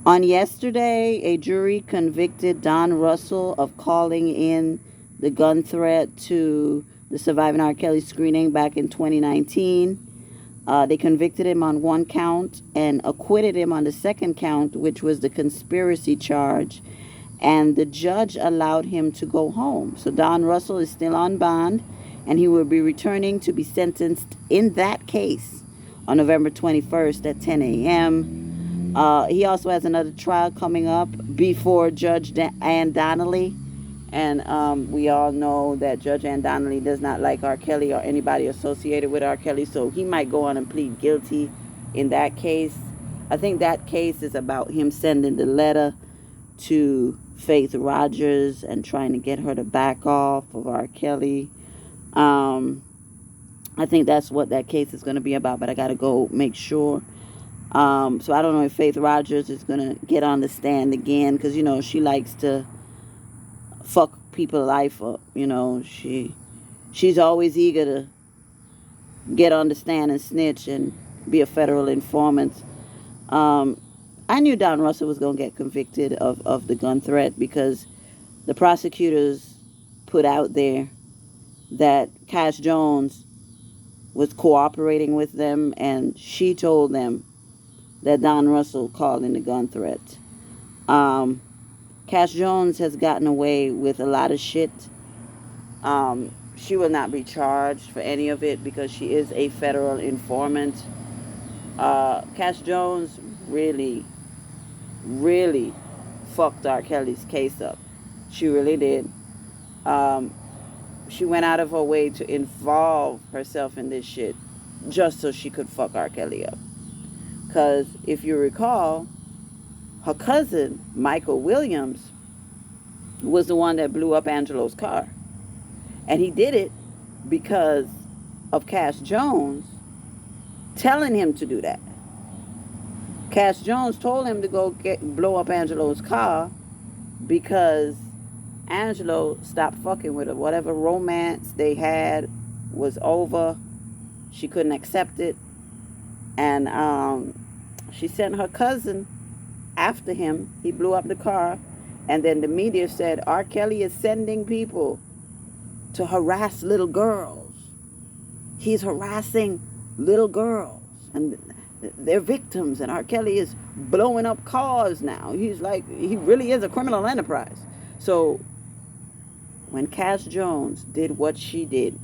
On yesterday, a jury convicted Don Russell of calling in the gun threat to the Surviving R. Kelly screening back in 2019. They convicted him on one count and acquitted him on the second count, which was the conspiracy charge. And the judge allowed him to go home. So Don Russell is still on bond, and he will be returning to be sentenced in that case on November 21st at 10 a.m. He also has another trial coming up before Judge Ann Donnelly. And we all know that Judge Ann Donnelly does not like R. Kelly or anybody associated with R. Kelly. So he might go on and plead guilty in that case. I think that case is about him sending the letter to Faith Rogers and trying to get her to back off of R. Kelly. I think that's what that case is going to be about, but I got to go make sure. So I don't know if Faith Rogers is going to get on the stand again because, she likes to fuck people's life up. She's always eager to get on the stand and snitch and be a federal informant. I knew Don Russell was going to get convicted of the gun threat because the prosecutors put out there that Cash Jones was cooperating with them, and she told them that Don Russell called in the gun threat. Cash Jones has gotten away with a lot of shit. She will not be charged for any of it because she is a federal informant. Cash Jones really fucked R. Kelly's case up. She really did. She went out of her way to involve herself in this shit just so she could fuck R. Kelly up. Because if you recall, her cousin, Michael Williams, was the one that blew up Angelo's car. And he did it because of Cash Jones telling him to do that. Cash Jones told him to go blow up Angelo's car because Angelo stopped fucking with her. Whatever romance they had was over. She couldn't accept it. And she sent her cousin after him. He blew up the car. And then the media said, R. Kelly is sending people to harass little girls. He's harassing little girls. And they're victims. And R. Kelly is blowing up cars now. He's like, he really is a criminal enterprise. So when Cash Jones did what she did,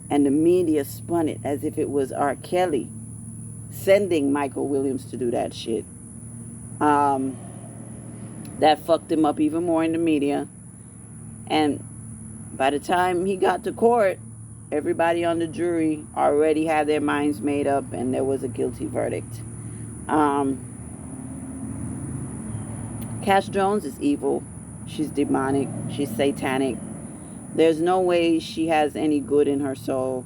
and the media spun it as if it was R. Kelly sending Michael Williams to do that shit, that fucked him up even more in the media. And by the time he got to court, everybody on the jury already had their minds made up, and there was a guilty verdict. Cash Jones is evil. She's demonic. She's satanic. There's no way she has any good in her soul,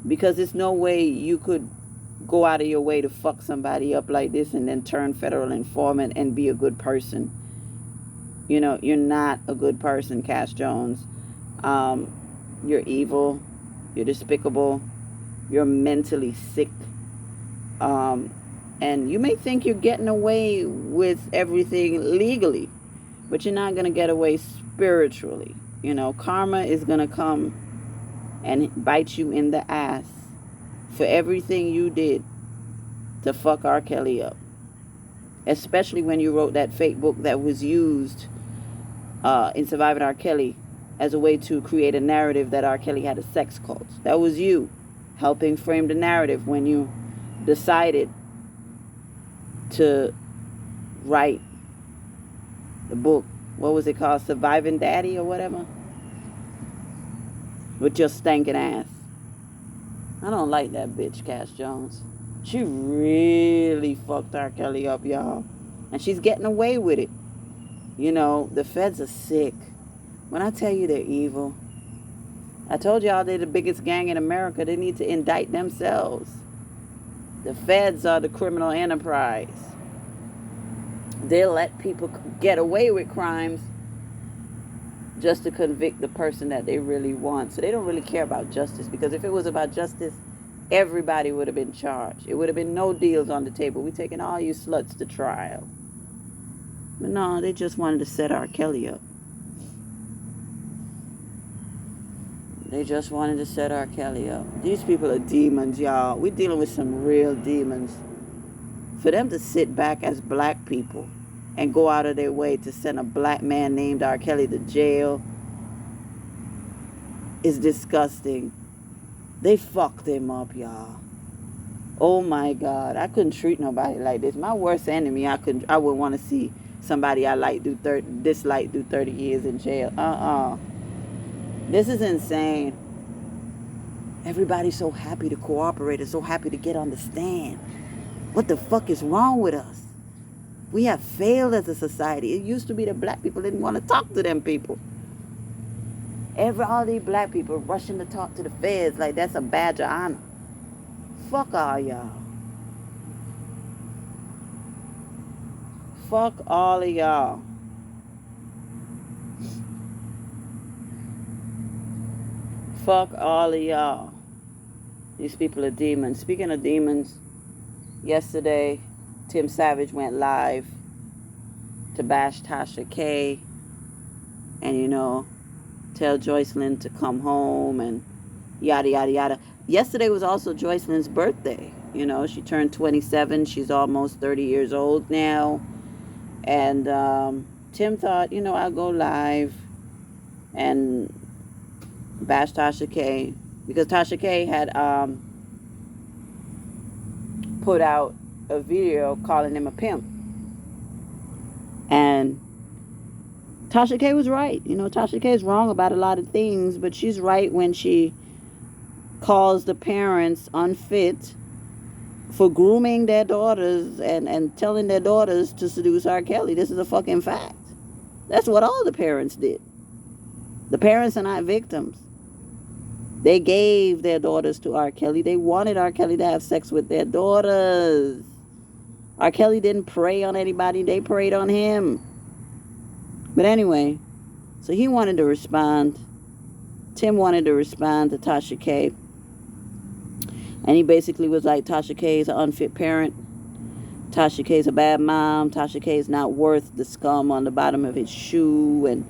because there's no way you could go out of your way to fuck somebody up like this and then turn federal informant and be a good person. You're not a good person, Cash Jones. You're evil. You're despicable. You're mentally sick. And you may think you're getting away with everything legally, but you're not going to get away spiritually. Karma is going to come and bite you in the ass for everything you did to fuck R. Kelly up. Especially when you wrote that fake book that was used in Surviving R. Kelly as a way to create a narrative that R. Kelly had a sex cult. That was you helping frame the narrative when you decided to write the book. What was it called? Surviving Daddy or whatever? With your stinking ass. I don't like that bitch, Cash Jones. She really fucked R. Kelly up, y'all. And she's getting away with it. The feds are sick. When I tell you they're evil, I told y'all they're the biggest gang in America. They need to indict themselves. The feds are the criminal enterprise. They'll let people get away with crimes just to convict the person that they really want. So they don't really care about justice, because if it was about justice, everybody would have been charged. It would have been no deals on the table. We taking all you sluts to trial. But no, they just wanted to set R. Kelly up. They just wanted to set R. Kelly up. These people are demons, y'all. We're dealing with some real demons. For them to sit back as black people and go out of their way to send a black man named R. Kelly to jail is disgusting. They fucked him up, y'all. Oh my God. I couldn't treat nobody like this. My worst enemy, I would want to see somebody I dislike do 30 years in jail. This is insane. Everybody's so happy to cooperate and so happy to get on the stand. What the fuck is wrong with us? We have failed as a society. It used to be that black people didn't want to talk to them people. All these black people rushing to talk to the feds like that's a badge of honor. Fuck all y'all. Fuck all of y'all. Fuck all of y'all. These people are demons. Speaking of demons, yesterday, Tim Savage went live to bash Tasha K and, tell Joycelyn to come home and yada, yada, yada. Yesterday was also Joycelyn's birthday. She turned 27. She's almost 30 years old now. And Tim thought, I'll go live and bash Tasha K, because Tasha K had put out a video calling him a pimp. And Tasha K was right. Tasha K is wrong about a lot of things, but she's right when she calls the parents unfit for grooming their daughters and telling their daughters to seduce R. Kelly. This is a fucking fact. That's what all the parents did. The parents are not victims. They gave their daughters to R. Kelly. They wanted R. Kelly to have sex with their daughters. R. Kelly didn't prey on anybody. They preyed on him. But anyway, so he wanted to respond. Tim wanted to respond to Tasha K. And he basically was like, Tasha K is an unfit parent. Tasha K is a bad mom. Tasha K is not worth the scum on the bottom of his shoe. And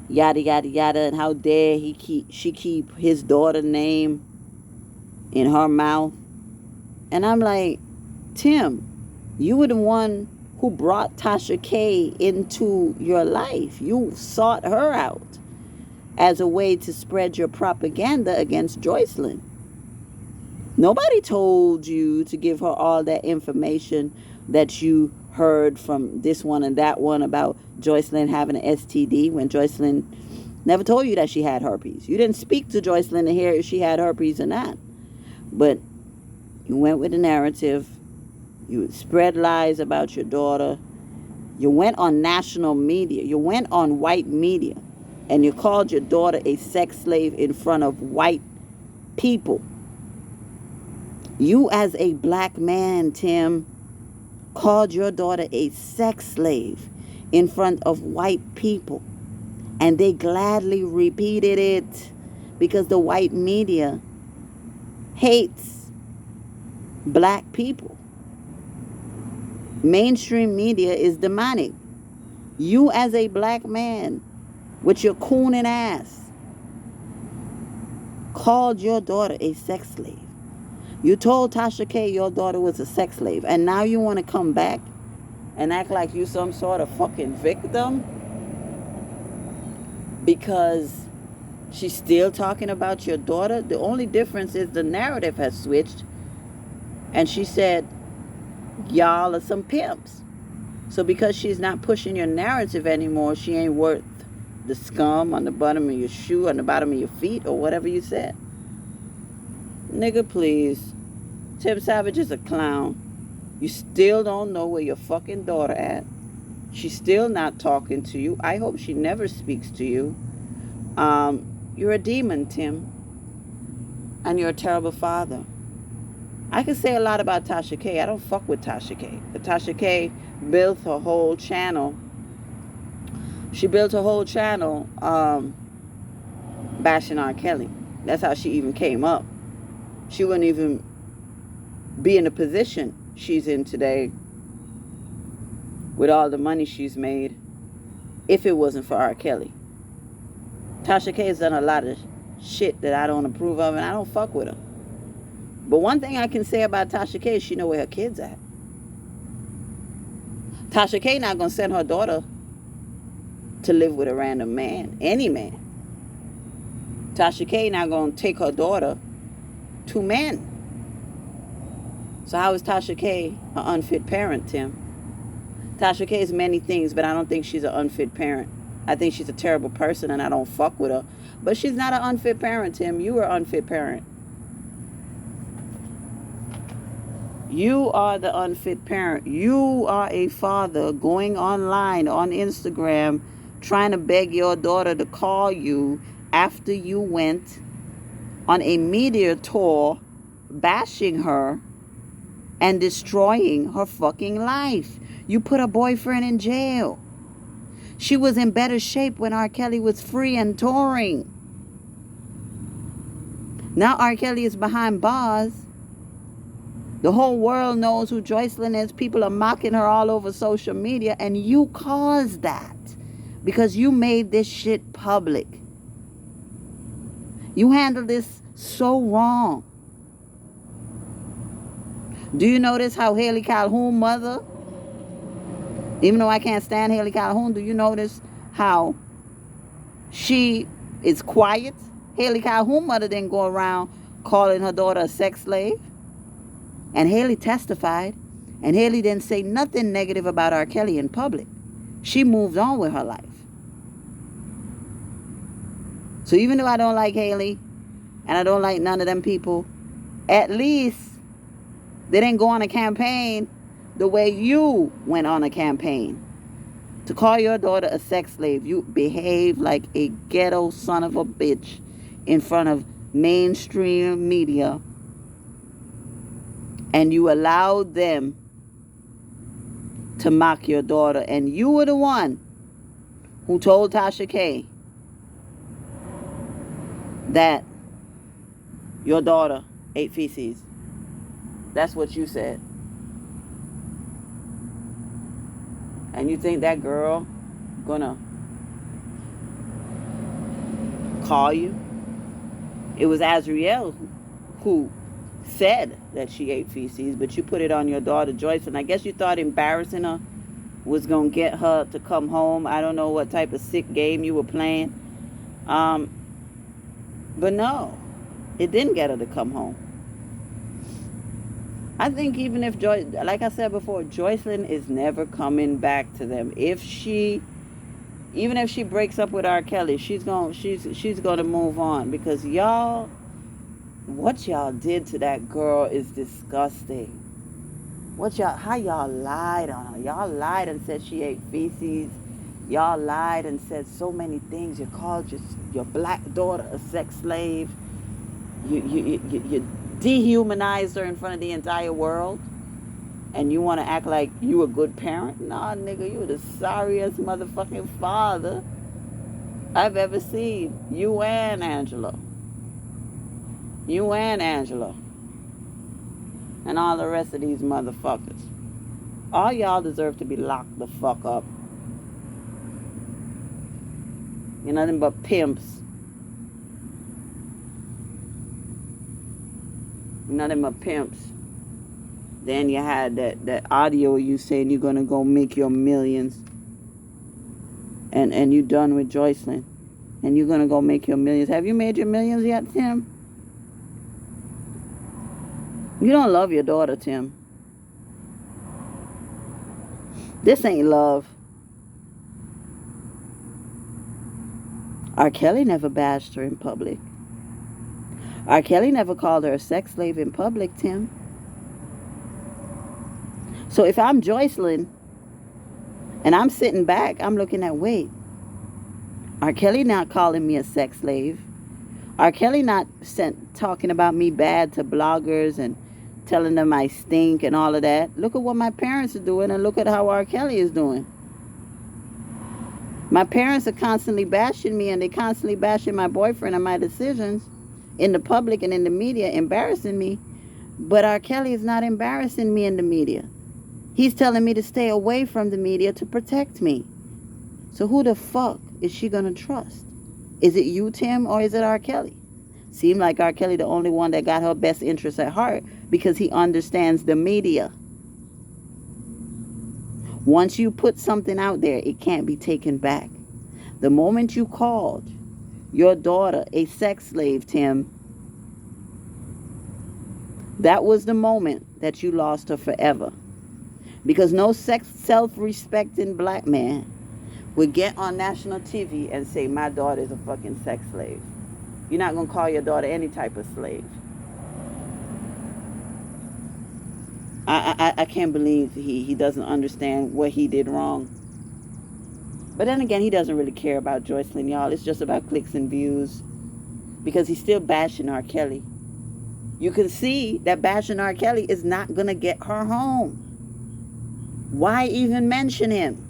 yada, yada, yada. And how dare she keep his daughter's name in her mouth. And I'm like, Tim, you were the one who brought Tasha K into your life. You sought her out as a way to spread your propaganda against Joycelyn. Nobody told you to give her all that information that you heard from this one and that one about Joycelyn having an STD when Joycelyn never told you that she had herpes. You didn't speak to Joycelyn to hear if she had herpes or not. But you went with the narrative. You spread lies about your daughter. You went on national media. You went on white media. And you called your daughter a sex slave in front of white people. You as a black man, Tim, called your daughter a sex slave in front of white people. And they gladly repeated it because the white media hates black people. Mainstream media is demonic. You as a black man with your cooning ass called your daughter a sex slave. You told Tasha K your daughter was a sex slave, and now you want to come back and act like you some sort of fucking victim because she's still talking about your daughter. The only difference is the narrative has switched, and she said y'all are some pimps. So because she's not pushing your narrative anymore, she ain't worth the scum on the bottom of your shoe, on the bottom of your feet, or whatever you said. Nigga, please. Tim Savage is a clown. You still don't know where your fucking daughter at. She's still not talking to you. I hope she never speaks to you. You're a demon, Tim. And you're a terrible father. I can say a lot about Tasha K. I don't fuck with Tasha K. But Tasha K built her whole channel. She built her whole channel bashing R. Kelly. That's how she even came up. She wouldn't even be in the position she's in today with all the money she's made if it wasn't for R. Kelly. Tasha K has done a lot of shit that I don't approve of, and I don't fuck with her. But one thing I can say about Tasha K is she know where her kids at. Tasha K not gonna send her daughter to live with a random man, any man. Tasha K not gonna take her daughter to men. So how is Tasha K an unfit parent, Tim? Tasha K is many things, but I don't think she's an unfit parent. I think she's a terrible person, and I don't fuck with her. But she's not an unfit parent, Tim. You are an unfit parent. You are the unfit parent. You are a father going online on Instagram trying to beg your daughter to call you after you went on a media tour bashing her and destroying her fucking life. You put her boyfriend in jail. She was in better shape when R. Kelly was free and touring. Now R. Kelly is behind bars. The whole world knows who Joycelyn is. People are mocking her all over social media, and you caused that because you made this shit public. You handled this so wrong. Do you notice how Haley Calhoun mother, even though I can't stand Haley Calhoun, do you notice how she is quiet? Haley Calhoun mother didn't go around calling her daughter a sex slave. And Haley testified, and Haley didn't say nothing negative about R. Kelly in public. She moved on with her life. So even though I don't like Haley, and I don't like none of them people, at least they didn't go on a campaign the way you went on a campaign. To call your daughter a sex slave, you behave like a ghetto son of a bitch in front of mainstream media. And you allowed them to mock your daughter. And you were the one who told Tasha K that your daughter ate feces. That's what you said. And you think that girl gonna call you? It was Azriel who said that she ate feces, but you put it on your daughter Joycelyn. I guess you thought embarrassing her was gonna get her to come home. I don't know what type of sick game you were playing, but no, it didn't get her to come home. I think even if like I said before, Joycelyn is never coming back to them. Even if she breaks up with R. Kelly, she's gonna move on, because y'all, what y'all did to that girl is disgusting. How y'all lied on her. Y'all lied and said she ate feces. Y'all lied and said so many things. You called your black daughter a sex slave. You dehumanized her in front of the entire world. And you want to act like you a good parent? Nah, nigga, you the sorriest motherfucking father I've ever seen. You and Angela. And all the rest of these motherfuckers. All y'all deserve to be locked the fuck up. You're nothing but pimps. You're nothing but pimps. Then you had that audio you saying you're going to go make your millions. And you done with Joycelyn. And you're going to go make your millions. Have you made your millions yet, Tim? You don't love your daughter, Tim. This ain't love. R. Kelly never bashed her in public. R. Kelly never called her a sex slave in public, Tim. So if I'm Joycelyn and I'm sitting back, I'm looking at, wait, R. Kelly not calling me a sex slave. R. Kelly not talking about me bad to bloggers and telling them I stink and all of that. Look at what my parents are doing, and look at how R. Kelly is doing. My parents are constantly bashing me, and they constantly bashing my boyfriend and my decisions in the public and in the media, embarrassing me. But R. Kelly is not embarrassing me in the media. He's telling me to stay away from the media to protect me. So who the fuck is she going to trust? Is it you, Tim, or is it R. Kelly? Seemed like R. Kelly the only one that got her best interests at heart because he understands the media. Once you put something out there, it can't be taken back. The moment you called your daughter a sex slave, Tim, that was the moment that you lost her forever. Because no self-respecting black man would get on national TV and say, my daughter is a fucking sex slave. You're not going to call your daughter any type of slave. I can't believe he doesn't understand what he did wrong. But then again, he doesn't really care about Joycelyn, y'all. It's just about clicks and views. Because he's still bashing R. Kelly. You can see that bashing R. Kelly is not going to get her home. Why even mention him?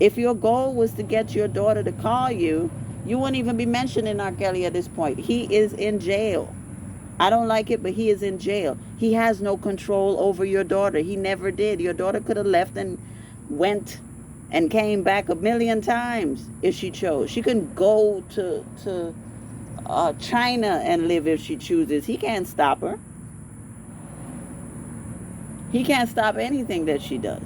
If your goal was to get your daughter to call you, you wouldn't even be mentioning R. Kelly at this point. He is in jail. I don't like it, but he is in jail. He has no control over your daughter. He never did. Your daughter could have left and went and came back 1,000,000 times if she chose. She can go to China and live if she chooses. He can't stop her. He can't stop anything that she does.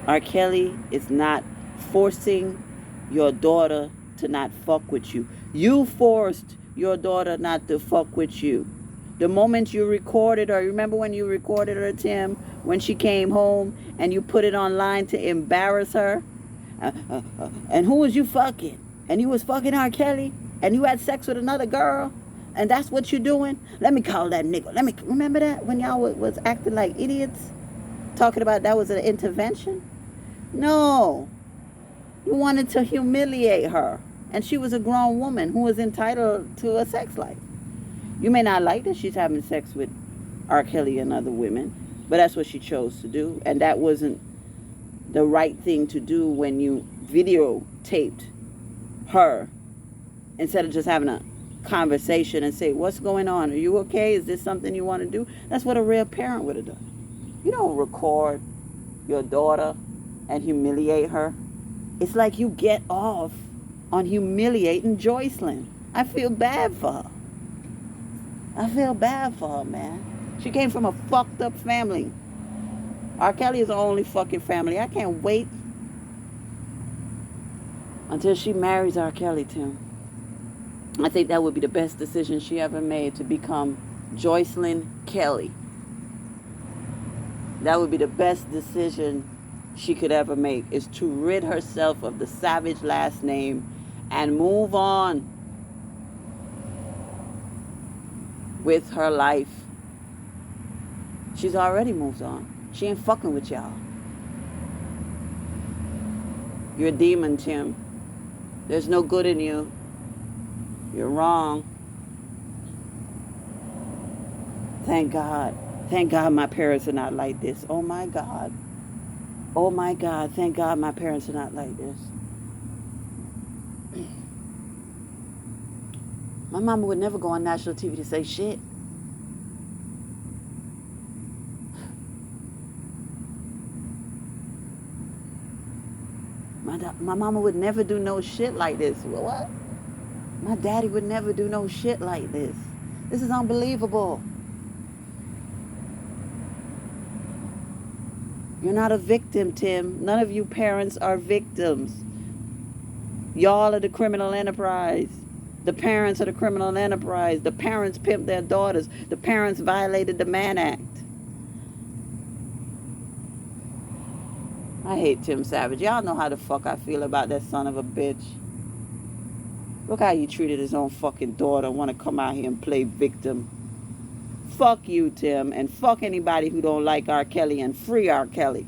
R. Kelly is not forcing your daughter to not fuck with you. You forced your daughter not to fuck with you. The moment you recorded her, remember when you recorded her, Tim, when she came home and you put it online to embarrass her? And who was you fucking? And you was fucking R. Kelly? And you had sex with another girl? And that's what you're doing? Let me call that nigga. Remember that when y'all was acting like idiots? Talking about that was an intervention? No. You wanted to humiliate her. And she was a grown woman who was entitled to a sex life. You may not like that she's having sex with R. Kelly and other women, but that's what she chose to do. And that wasn't the right thing to do when you videotaped her instead of just having a conversation and say, what's going on? Are you okay? Is this something you want to do? That's what a real parent would have done. You don't record your daughter and humiliate her. It's like you get off on humiliating Joycelyn. I feel bad for her. I feel bad for her, man. She came from a fucked up family. R. Kelly is the only fucking family. I can't wait until she marries R. Kelly, Tim. I think that would be the best decision she ever made, to become Joycelyn Kelly. That would be the best decision she could ever make, is to rid herself of the savage last name and move on with her life. She's already moved on. She ain't fucking with y'all. You're a demon, Tim. There's no good in you. You're wrong. Thank God. Thank God my parents are not like this. Oh my God. Oh my God. Thank God my parents are not like this. My mama would never go on national TV to say shit. My mama would never do no shit like this. What? My daddy would never do no shit like this. This is unbelievable. You're not a victim, Tim. None of you parents are victims. Y'all are the criminal enterprise. The parents are the criminal enterprise. The parents pimped their daughters. The parents violated the Mann Act. I hate Tim Savage. Y'all know how the fuck I feel about that son of a bitch. Look how he treated his own fucking daughter. Want to come out here and play victim. Fuck you, Tim. And fuck anybody who don't like R. Kelly, and free R. Kelly.